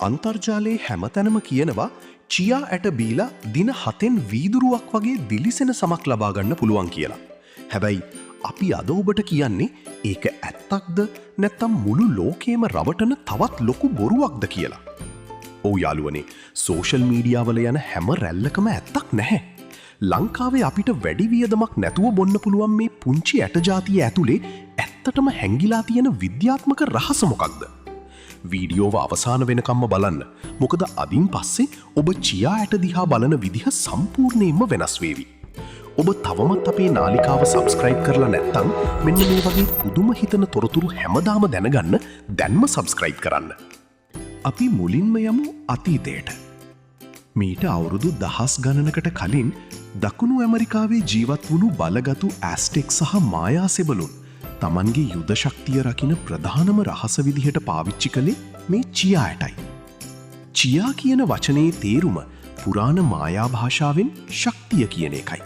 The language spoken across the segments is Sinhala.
අන්තර්ජාලයේ හැමතැනම කියනවා චියා ඇට බීලා දින 7න් වීදුරුවක් වගේ දිලිසෙන සමක් ලබා ගන්න පුළුවන් කියලා. හැබැයි අපි අද ඔබට කියන්නේ ඒක ඇත්තක්ද නැත්නම් මුළු ලෝකෙම රවටන තවත් ලොකු බොරුවක්ද කියලා. ඔව් යාළුවනේ, සෝෂල් මීඩියා වල යන හැම රැල්ලකම ඇත්තක් නැහැ. ලංකාවේ අපිට වැඩි වියදමක් නැතුව බොන්න පුළුවන් මේ පුංචි ඇට ජාතිය ඇතුලේ ඇත්තටම හැංගිලා තියෙන විද්‍යාත්මක රහස මොකක්ද? වීඩියෝව අවසාන වෙනකම්ම බලන්න. මොකද අදින් පස්සේ ඔබ චියා ඇට දිහා බලන විදිහ සම්පූර්ණයෙන්ම වෙනස් වේවි. ඔබ තවමත් අපේ නාලිකාව සබ්ස්ක්‍රයිබ් කරලා නැත්නම් මෙන්න මේ වගේ පුදුම හිතන තොරතුරු හැමදාම දැනගන්න දැන්ම සබ්ස්ක්‍රයිබ් කරන්න. අපි මුලින්ම යමු අතීතයට. මීට අවුරුදු 10 ගණනකට කලින් දකුණු ඇමරිකාවේ ජීවත් වුණු බලගතු ඇස්ටෙක් සහ මායා සෙබළුන් තමන්ගේ යුද ශක්තිය රකින ප්‍රධානම රහස විදිහට පාවිච්චි කළේ මේ චියා ඇටයි. චියා කියන වචනයේ තේරුම පුරාණ මායා භාෂාවෙන් ශක්තිය කියන එකයි.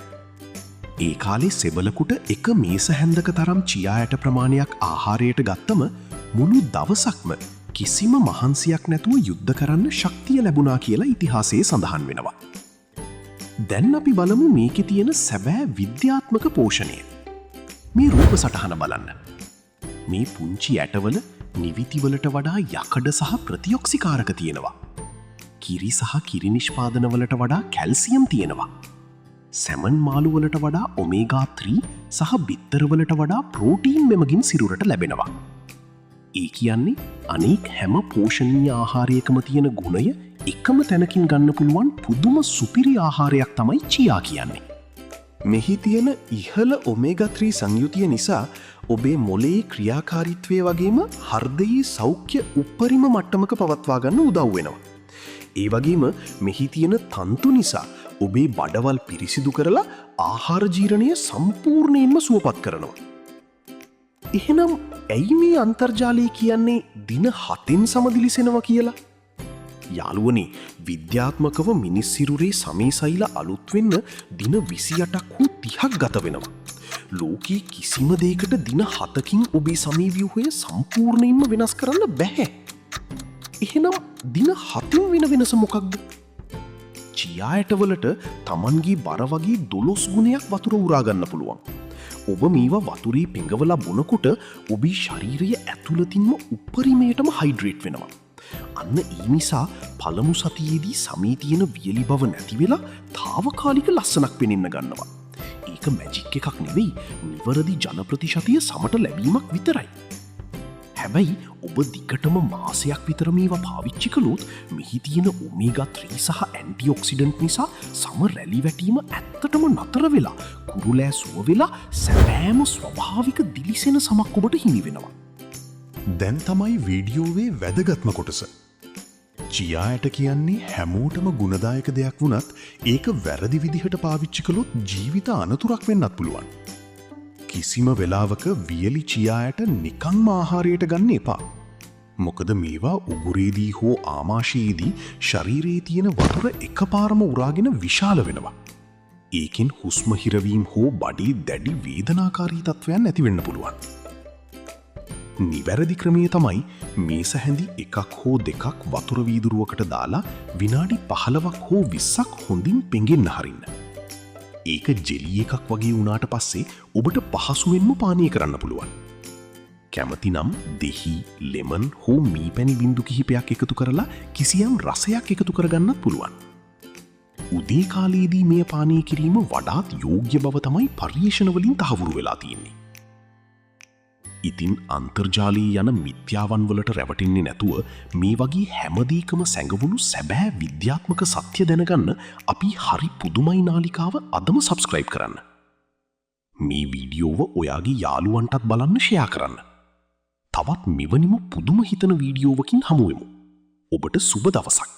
ඒ කාලේ සෙබලකුට එක මේස හැන්දක තරම් චියා ඇට ප්‍රමාණයක් ආහාරයට ගත්තම මුළු දවසක්ම කිසිම මහන්සියක් නැතුව යුද්ධ කරන්න ශක්තිය ලැබුණා කියලා ඉතිහාසයේ සඳහන් වෙනවා. දැන් අපි බලමු මේකේ තියෙන සැබෑ විද්‍යාත්මක පෝෂණය. මේ රූප සටහන බලන්න. මේ පුංචි ඇටවල නිවිතිවලට වඩා යකඩ සහ ප්‍රතිඔක්සිකාරක තියෙනවා. කිරි සහ කිරි නිෂ්පාදන වලට වඩා කැල්සියම් තියෙනවා. සැමන් මාළු වලට වඩා ඔමේගා 3 සහ බිත්තර වලට වඩා ප්‍රෝටීන් මෙමගින් සිරුරට ලැබෙනවා. ඒ කියන්නේ අනෙක් හැම පෝෂණීය ආහාරයකම තියෙන ගුණය එකම තැනකින් ගන්න පුළුවන් පුදුම සුපිරි ආහාරයක් තමයි චියා කියන්නේ. මෙහි තියෙන ඉහළ ඔමේගා 3 සංයුතිය නිසා ඔබේ මොළයේ ක්‍රියාකාරීත්වය වගේම හෘදයේ සෞඛ්‍ය උපරිම මට්ටමක පවත්වා ගන්න උදව් වෙනවා. ඒ වගේම මෙහි තියෙන තන්තු නිසා ඔබේ බඩවල් පිරිසිදු කරලා ආහාර ජීර්ණය සම්පූර්ණයෙන්ම සුවපත් කරනවා. එහෙනම් ඇයි මේ අන්තර්ජාලය කියන්නේ දින 7න් සමදිලිසෙනවා කියලා? යාළුවනේ, විද්‍යාත්මකව මිනිස් සිරුරේ සමේසයිල අලුත් වෙන්න දින 28ක් හෝ 30ක් ගත වෙනවා. ලෝකයේ කිසිම දෙයකට දින 7කින් ඔබේ සමී ව්‍යුහය සම්පූර්ණයෙන්ම වෙනස් කරන්න බැහැ. එහෙනම් දින 7න් වෙන වෙනස මොකක්ද? චියා ඇටවලට Tamanගේ බර වගේ 12 ගුණයක් වතුර උරා ගන්න පුළුවන්. ඔබ මේවා වතුරේ පෙඟවලා බොනකොට ඔබේ ශරීරය ඇතුළතින්ම උපරිමයටම හයිඩ්‍රේට් වෙනවා. අන්න ඒ නිසා පළමු සතියේදී සමේ තියෙන වියලි බව නැති වෙලා తాවකාලික ලස්සනක් පෙනෙන්න ගන්නවා. ඒක මැජික් එකක් නෙවෙයි, නිවැරදි ජන ප්‍රතිශතය සමට ලැබීමක් විතරයි. හැබැයි ඔබ දිගටම මාසයක් විතර මේවා පාවිච්චි කළොත් මෙහි තියෙන ඔමේගා 3 සහ ඇන්ටිඔක්සිඩන්ට් නිසා සම රැලි වැටීම ඇත්තටම නතර වෙලා කුරුලෑ සුව වෙලා සැබෑම ස්වභාවික දිලිසෙන සමක් ඔබට හිමි වෙනවා. දැන් තමයි වීඩියෝවේ වැදගත්ම කොටස. චියා ඇට කියන්නේ හැමෝටම ගුණදායක දෙයක් වුණත් ඒක වැරදි විදිහට පාවිච්චි කළොත් ජීවිත අනතුරක් වෙන්නත් පුළුවන්. කිසිම වෙලාවක වියලි චියා ඇට නිකන්ම ආහාරයට ගන්න එපා. මොකද මේවා උගුරේදී හෝ ආමාශයේදී ශරීරයේ තියෙන වතුර එකපාරම උරාගෙන විශාල වෙනවා. ඒකෙන් හුස්ම හිරවීම හෝ බඩේ දැඩි වේදනාකාරී තත්ත්වයන් ඇති වෙන්න පුළුවන්. නිවැරදි ක්‍රමය තමයි මේස හැඳි එකක් හෝ දෙකක් වතුර වීදුරුවකට දාලා විනාඩි 15ක් හෝ 20ක් හොඳින් පෙඟෙන්න හරින්න. ඒක ජෙලි එකක් වගේ වුණාට පස්සේ ඔබට පහසුවෙන්ම පානය කරන්න පුළුවන්. කැමති නම් දෙහි, ලෙමන් හෝ මී පැණි බින්දු කිහිපයක් එකතු කරලා කිසියම් රසයක් එකතු කරගන්නත් පුළුවන්. උදේ කාලයේදී මේ පානය කිරීම වඩාත් යෝග්‍ය බව තමයි පර්යේෂණ වලින් තහවුරු වෙලා තියෙන්නේ. ඉතින් අන්තර්ජාලයේ යන මිත්‍යාවන් වලට රැවටෙන්නේ නැතුව මේ වගේ හැමදේකම සැඟවුණු සැබෑ විද්‍යාත්මක සත්‍ය දැනගන්න අපි හරි පුදුමයි නාලිකාව අදම සබ්ස්ක්‍රයිබ් කරන්න. මේ වීඩියෝව ඔයාගේ යාළුවන්ටත් බලන්න ෂෙයා කරන්න. තවත් මෙවැනිම පුදුම හිතන වීඩියෝවකින් හමු වෙමු. ඔබට සුබ දවසක්.